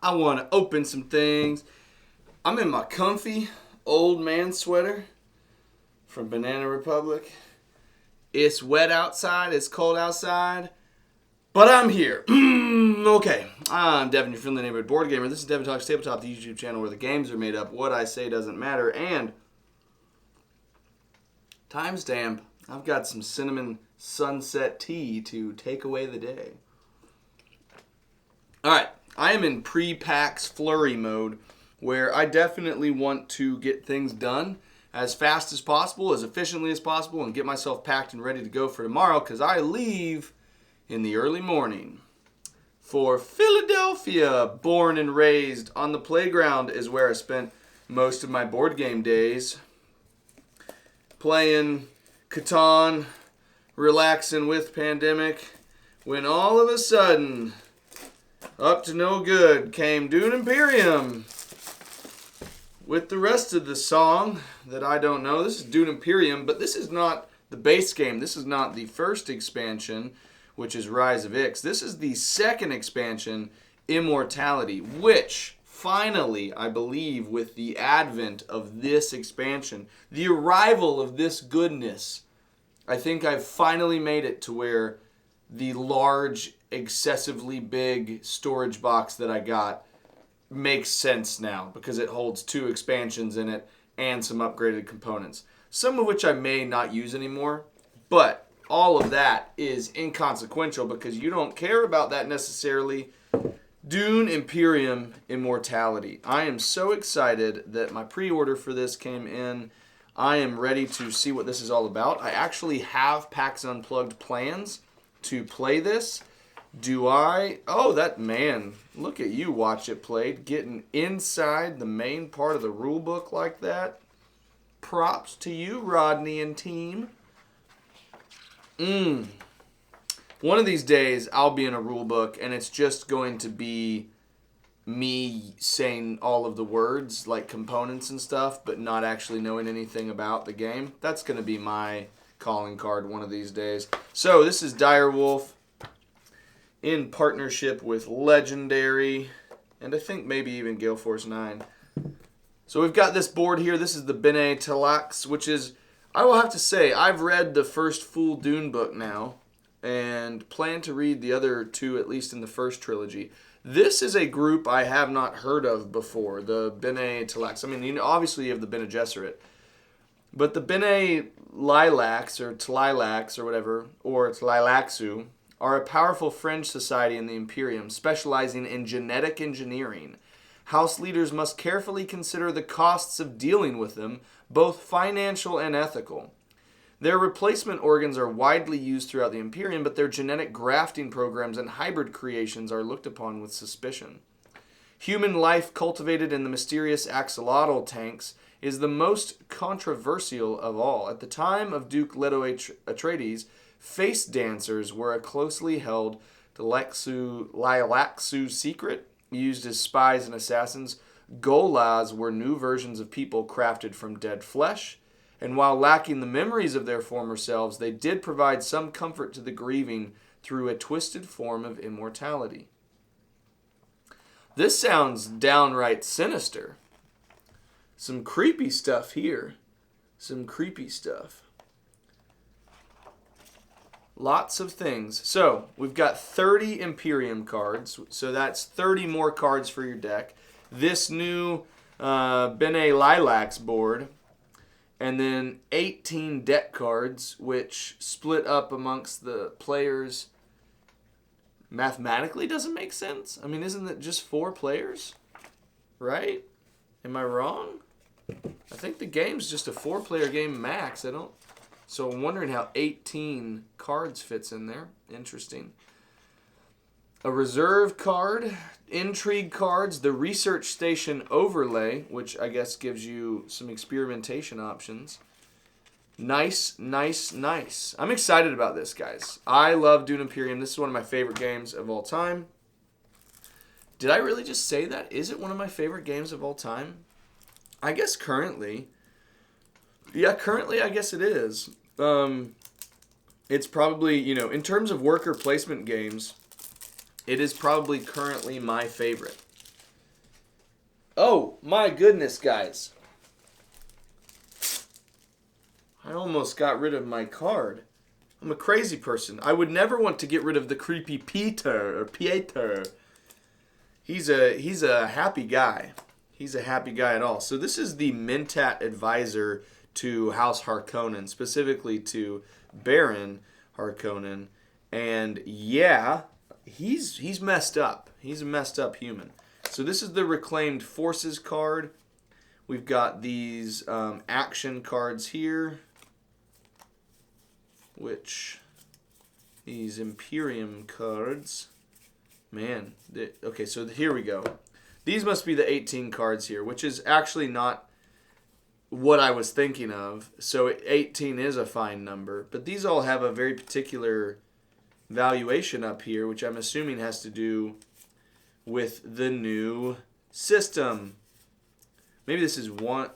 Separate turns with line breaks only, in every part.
I want to open some things. I'm in my comfy old man sweater from Banana Republic. It's wet outside, it's cold outside, but I'm here. Okay, I'm Devin, your friendly neighborhood board gamer. This is Devin Talks Tabletop, the YouTube channel where the games are made up. What I say doesn't matter. And timestamp, I've got some cinnamon sunset tea to take away the day. Alright, I am in pre-PAX flurry mode where I definitely want to get things done as fast as possible, as efficiently as possible, and get myself packed and ready to go for tomorrow because I leave in the early morning for Philadelphia. Born and raised on the playground is where I spent most of my board game days. Playing Catan, relaxing with pandemic, when all of a sudden, up to no good, came Dune Imperium with the rest of the song that I don't know. This is Dune Imperium, but this is not the base game. This is not the first expansion, which is Rise of Ix. This is the second expansion, Immortality, which finally, I believe, with the advent of this expansion, the arrival of this goodness, I think I've finally made it to where the large, excessively big storage box that I got makes sense now because it holds 2 expansions in it and some upgraded components, some of which I may not use anymore, but all of that is inconsequential because you don't care about that necessarily. Dune Imperium Immortality. I am so excited that my pre-order for this came in. I am ready to see what this is all about. I actually have PAX Unplugged plans to play this. Do I? Oh, that man. Look at you, Watch It Played, getting inside the main part of the rule book like that. Props to you, Rodney and team. One of these days, I'll be in a rule book, and it's just going to be me saying all of the words, like components and stuff, but not actually knowing anything about the game. That's going to be my calling card one of these days. So, this is Direwolf in partnership with Legendary, and I think maybe even Gale Force 9. So we've got this board here. This is the Bene Talax, which is, I will have to say, I've read the first full Dune book now, and plan to read the other 2, at least in the first trilogy. This is a group I have not heard of before, the Bene Talax. I mean, obviously you have the Bene Gesserit, but the Bene Lilacs, or Tlilax, or whatever, or Tlilaxu, are a powerful fringe society in the Imperium, specializing in genetic engineering. House leaders must carefully consider the costs of dealing with them, both financial and ethical. Their replacement organs are widely used throughout the Imperium, but their genetic grafting programs and hybrid creations are looked upon with suspicion. Human life cultivated in the mysterious axolotl tanks is the most controversial of all. At the time of Duke Leto Atreides, face dancers were a closely held Lilaxu secret used as spies and assassins. Golas were new versions of people crafted from dead flesh, and while lacking the memories of their former selves, they did provide some comfort to the grieving through a twisted form of immortality. This sounds downright sinister. Some creepy stuff here. Some creepy stuff. Lots of things. So, we've got 30 Imperium cards. So that's 30 more cards for your deck. This new Bene Lilacs board. And then 18 deck cards, which split up amongst the players. Mathematically doesn't make sense. I mean, isn't it just 4 players? Right? Am I wrong? I think the game's just a 4-player game max. So I'm wondering how 18 cards fits in there. Interesting. A reserve card, intrigue cards, the research station overlay, which I guess gives you some experimentation options. Nice, nice, nice. I'm excited about this, guys. I love Dune Imperium. This is one of my favorite games of all time. Did I really just say that? Is it one of my favorite games of all time? I guess currently. Yeah, currently I guess it is. It's probably, in terms of worker placement games, it is probably currently my favorite. Oh, my goodness, guys. I almost got rid of my card. I'm a crazy person. I would never want to get rid of the creepy Pieter. He's a happy guy. He's a happy guy at all. So this is the Mentat advisor to House Harkonnen, specifically to Baron Harkonnen. And yeah, he's messed up. He's a messed up human. So this is the Reclaimed Forces card. We've got these action cards here, which these Imperium cards. Man, okay, so here we go. These must be the 18 cards here, which is actually not what I was thinking of. So 18 is a fine number, but these all have a very particular valuation up here, which I'm assuming has to do with the new system. Maybe this is one.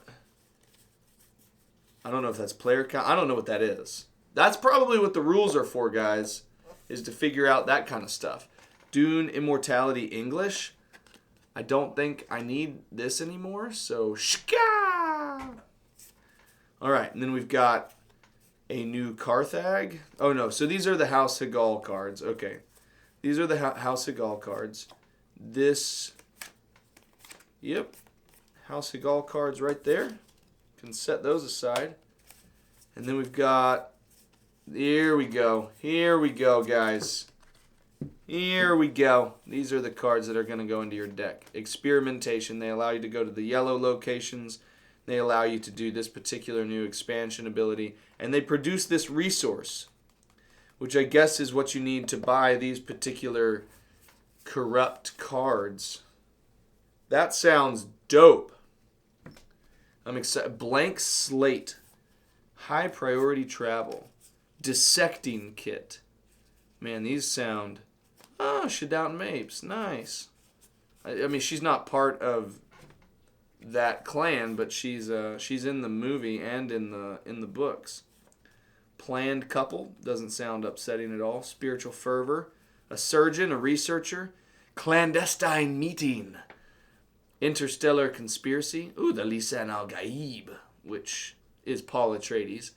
I don't know if that's player count. I don't know what that is. That's probably what the rules are for, guys, is to figure out that kind of stuff. Dune Immortality English. I don't think I need this anymore, so shka! All right, and then we've got a new Carthag. Oh, no, so these are the House Hagal cards. Okay, these are the House Hagal cards. This, yep, House Hagal cards right there. Can set those aside. And then we've got, here we go, guys. Here we go. These are the cards that are going to go into your deck. Experimentation. They allow you to go to the yellow locations. They allow you to do this particular new expansion ability. And they produce this resource, which I guess is what you need to buy these particular corrupt cards. That sounds dope. I'm excited. Blank Slate. High Priority Travel. Dissecting Kit. Man, these sound... Oh, Shadout Mapes. Nice. I mean, she's not part of that clan, but she's in the movie and in the books. Planned Couple. Doesn't sound upsetting at all. Spiritual Fervor. A Surgeon, a Researcher. Clandestine Meeting. Interstellar Conspiracy. Ooh, the Lisan al-Gaib, which is Paul Atreides.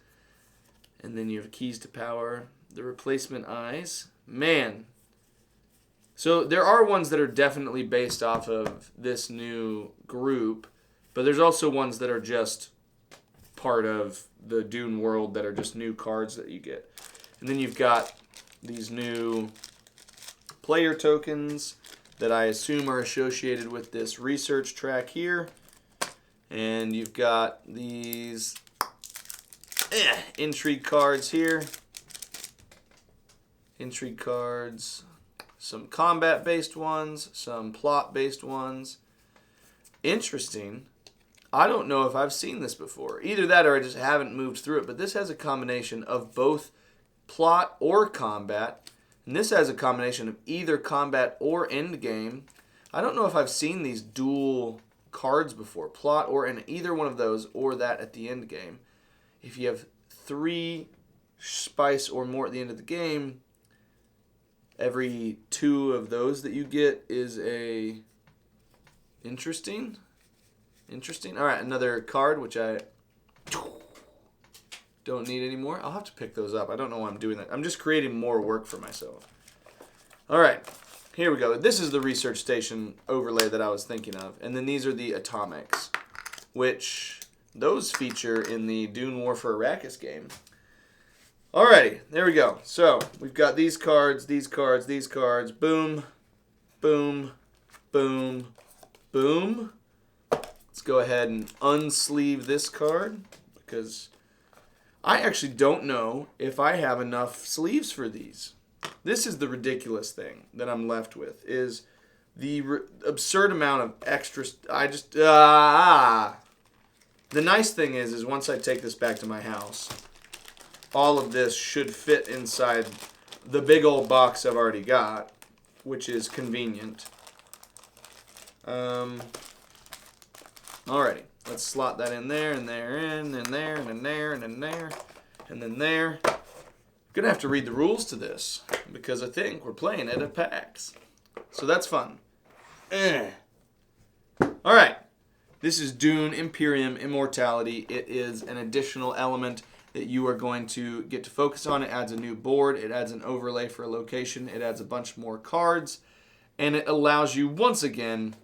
And then you have Keys to Power. The Replacement Eyes. Man. So there are ones that are definitely based off of this new group, but there's also ones that are just part of the Dune world that are just new cards that you get. And then you've got these new player tokens that I assume are associated with this research track here. And you've got these intrigue cards here. Intrigue cards. Some combat-based ones. Some plot-based ones. Interesting. I don't know if I've seen this before. Either that or I just haven't moved through it. But this has a combination of both plot or combat. And this has a combination of either combat or endgame. I don't know if I've seen these dual cards before. Plot or in either one of those or that at the end game. If you have 3 spice or more at the end of the game, every 2 of those that you get is a... Interesting. All right, another card, which I don't need anymore. I'll have to pick those up. I don't know why I'm doing that. I'm just creating more work for myself. All right, here we go. This is the research station overlay that I was thinking of. And then these are the atomics, which those feature in the Dune War for Arrakis game. Alrighty, there we go. So we've got these cards, these cards, these cards. Boom, boom, boom, boom. Let's go ahead and unsleeve this card because I actually don't know if I have enough sleeves for these. This is the ridiculous thing that I'm left with is the absurd amount of extra. The nice thing is once I take this back to my house, all of this should fit inside the big old box I've already got, which is convenient. Alrighty, let's slot that in there, and there, and there, and there, and there, and then there. Gonna have to read the rules to this because I think we're playing it at PAX, so that's fun. All right, This is Dune, Imperium, Immortality. It is an additional element that you are going to get to focus on. It adds a new board. It adds an overlay for a location. It adds a bunch more cards. And it allows you, once again,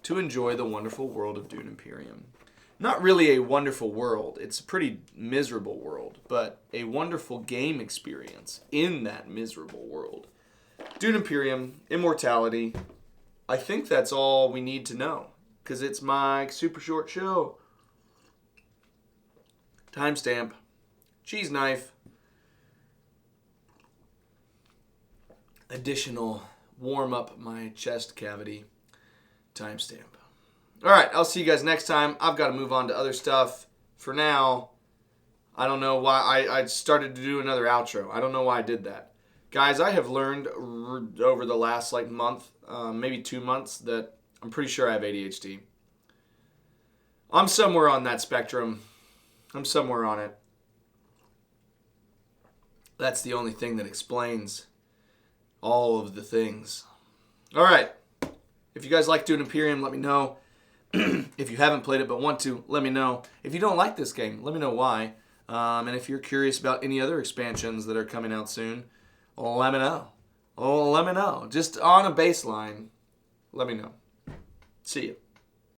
to enjoy the wonderful world of Dune Imperium. Not really a wonderful world. It's a pretty miserable world, but a wonderful game experience in that miserable world. Dune Imperium, Immortality. I think that's all we need to know, because it's my super short show. Timestamp. Cheese knife. Additional warm up my chest cavity. Timestamp. All right, I'll see you guys next time. I've got to move on to other stuff. For now, I don't know why I started to do another outro. I don't know why I did that. Guys, I have learned over the last month, maybe 2 months, that I'm pretty sure I have ADHD. I'm somewhere on that spectrum. I'm somewhere on it. That's the only thing that explains all of the things. All right. If you guys like Dune Imperium, let me know. If you haven't played it but want to, let me know. If you don't like this game, let me know why. And if you're curious about any other expansions that are coming out soon, let me know. Oh, let me know. Just on a baseline, let me know. See you.